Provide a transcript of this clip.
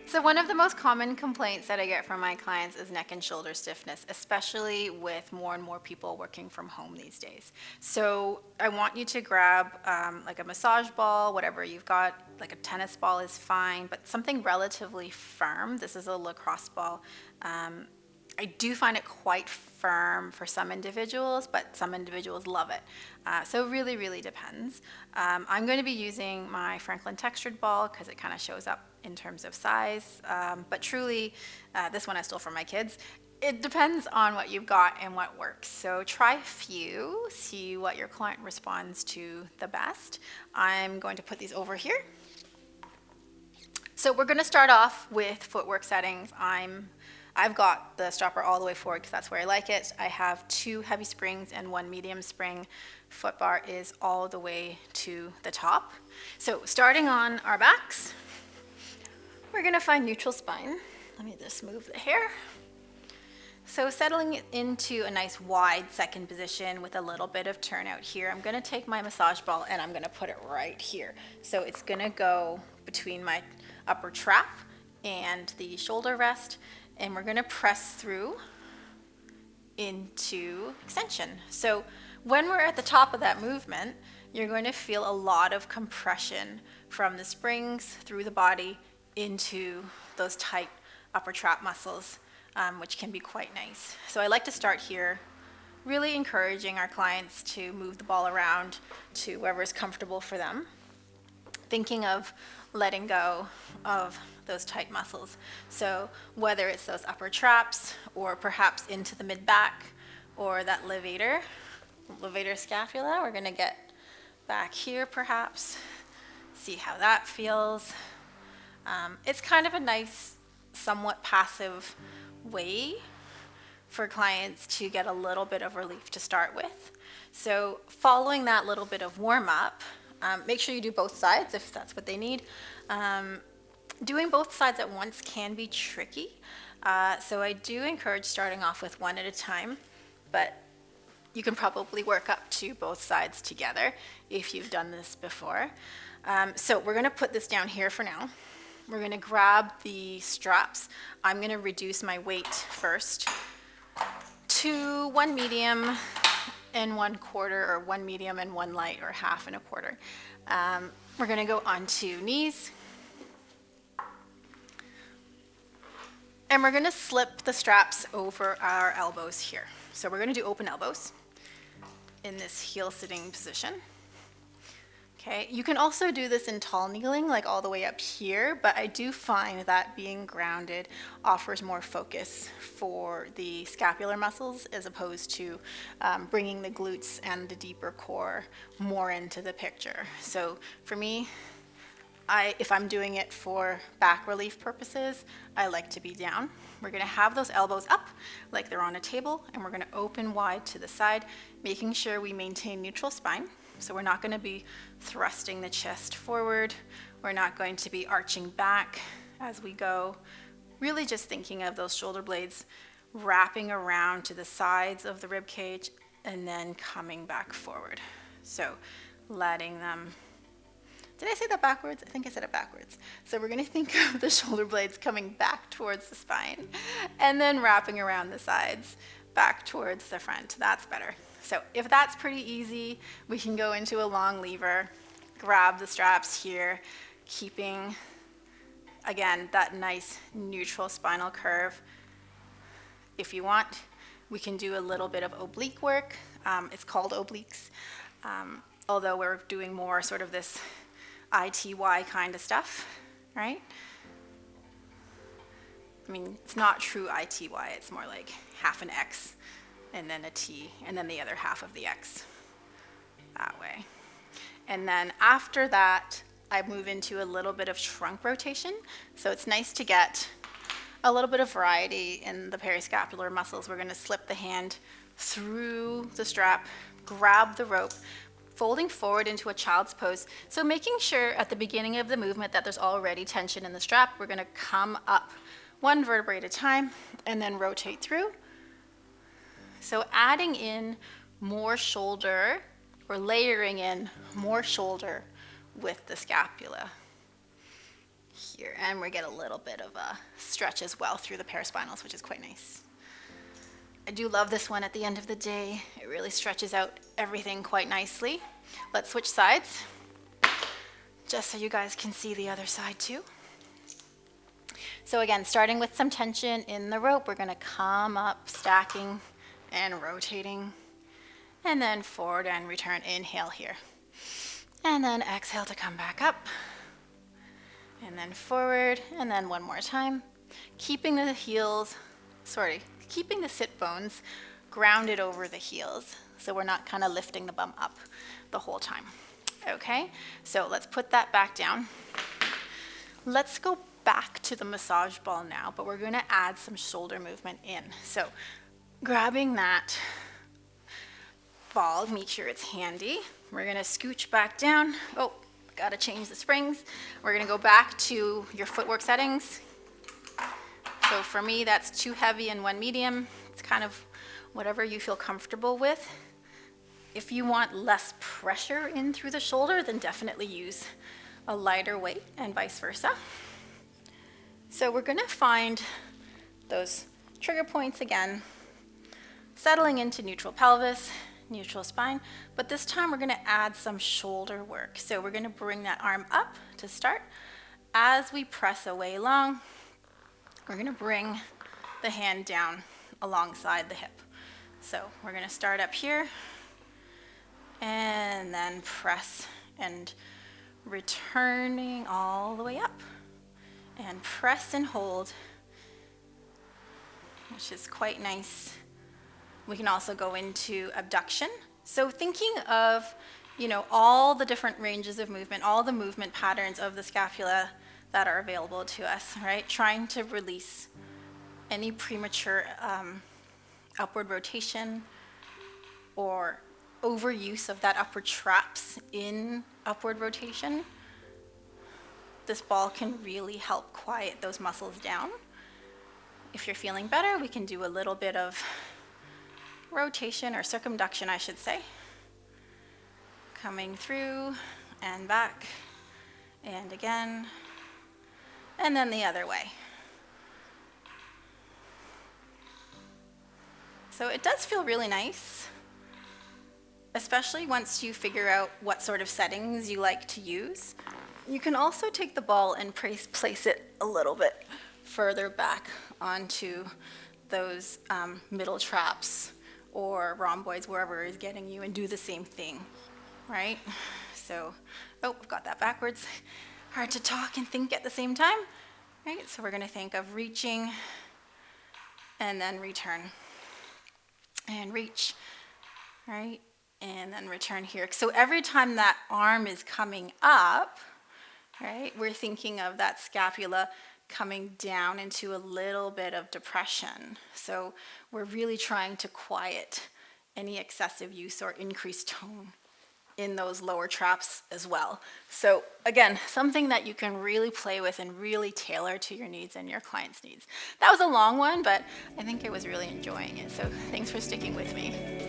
So one of the most common complaints that I get from my clients is neck and shoulder stiffness, especially with more and more people working from home these days. So I want you to grab like a massage ball, whatever you've got, like a tennis ball is fine, but something relatively firm. This is a lacrosse ball. I do find it quite firm for some individuals, but some individuals love it. So it really, really depends. I'm going to be using my Franklin textured ball because it kind of shows up in terms of size. But truly, this one I stole from my kids. It depends on what you've got and what works. So try a few, see what your client responds to the best. I'm going to put these over here. So we're going to start off with footwork settings. I've got the stopper all the way forward because that's where I like it. I have 2 heavy springs and 1 medium spring. Foot bar is all the way to the top. So starting on our backs, we're going to find neutral spine. Let me just move the hair. So settling it into a nice wide second position with a little bit of turnout here. I'm going to take my massage ball and I'm going to put it right here. So it's going to go between my upper trap and the shoulder rest, and we're going to press through into extension. So when we're at the top of that movement, you're going to feel a lot of compression from the springs through the body into those tight upper trap muscles, which can be quite nice. So I like to start here, really encouraging our clients to move the ball around to wherever is comfortable for them, thinking of letting go of those tight muscles. So whether it's those upper traps or perhaps into the mid-back or that levator scapula, we're gonna get back here perhaps, see how that feels. It's kind of a nice, somewhat passive way for clients to get a little bit of relief to start with. So following that little bit of warm-up, make sure you do both sides if that's what they need. Doing both sides at once can be tricky, so I do encourage starting off with one at a time, but you can probably work up to both sides together if you've done this before. So we're going to put this down here for now. We're going to grab the straps. I'm going to reduce my weight first to 1 medium and 1/4, or 1 medium and 1 light, or 1/2 and 1/4. We're going to go onto knees. And we're going to slip the straps over our elbows here. So we're going to do open elbows in this heel sitting position. Okay, you can also do this in tall kneeling, like all the way up here, but I do find that being grounded offers more focus for the scapular muscles as opposed to bringing the glutes and the deeper core more into the picture. So for me, if I'm doing it for back relief purposes, I like to be down. We're going to have those elbows up like they're on a table, and we're going to open wide to the side, making sure we maintain neutral spine. So we're not going to be thrusting the chest forward. We're not going to be arching back as we go. Really just thinking of those shoulder blades wrapping around to the sides of the rib cage and then coming back forward. So letting them. Did I say that backwards? I think I said it backwards. So we're going to think of the shoulder blades coming back towards the spine and then wrapping around the sides back towards the front. That's better. So if that's pretty easy, we can go into a long lever, grab the straps here, keeping, again, that nice neutral spinal curve. If you want, we can do a little bit of oblique work. It's called obliques, although we're doing more sort of this ITY kind of stuff, right? I mean, it's not true ITY, it's more like half an X and then a T and then the other half of the X, that way. And then after that, I move into a little bit of shrunk rotation. So it's nice to get a little bit of variety in the periscapular muscles. We're going to slip the hand through the strap, grab the rope, folding forward into a child's pose. So making sure at the beginning of the movement that there's already tension in the strap. We're going to come up 1 vertebrae at a time and then rotate through. So adding in more shoulder, or layering in more shoulder with the scapula. here, and we get a little bit of a stretch as well through the paraspinals, which is quite nice. I do love this one at the end of the day. It really stretches out everything quite nicely. Let's switch sides, just so you guys can see the other side too. So again, starting with some tension in the rope, we're gonna come up, stacking and rotating, and then forward and return. Inhale here. And then exhale to come back up. And then forward, and then one more time. Keeping the sit bones grounded over the heels, so we're not kind of lifting the bum up the whole time. Okay, so let's put that back down. Let's go back to the massage ball now, but we're gonna add some shoulder movement in. So grabbing that ball, make sure it's handy. We're gonna scooch back down. Oh, gotta change the springs. We're gonna go back to your footwork settings. So for me, that's 2 heavy and 1 medium. It's kind of whatever you feel comfortable with. If you want less pressure in through the shoulder, then definitely use a lighter weight and vice versa. So we're gonna find those trigger points again, settling into neutral pelvis, neutral spine, but this time we're gonna add some shoulder work. So we're gonna bring that arm up to start. As we press away long, we're gonna bring the hand down alongside the hip. So we're gonna start up here and then press and returning all the way up and press and hold, which is quite nice. We can also go into abduction. So thinking of, all the different ranges of movement, all the movement patterns of the scapula that are available to us, right? Trying to release any premature upward rotation or overuse of that upward traps in upward rotation. This ball can really help quiet those muscles down. If you're feeling better, we can do a little bit of rotation or circumduction, I should say. Coming through and back and again, and then the other way. So it does feel really nice, especially once you figure out what sort of settings you like to use. You can also take the ball and place it a little bit further back onto those middle traps or rhomboids, wherever is getting you, and do the same thing, right? So, I've got that backwards. Hard to talk and think at the same time, right? So we're gonna think of reaching and then return. And reach, right? And then return here. So every time that arm is coming up, right, we're thinking of that scapula coming down into a little bit of depression. So we're really trying to quiet any excessive use or increased tone in those lower traps as well. So again, something that you can really play with and really tailor to your needs and your client's needs. That was a long one, but I think I was really enjoying it. So thanks for sticking with me.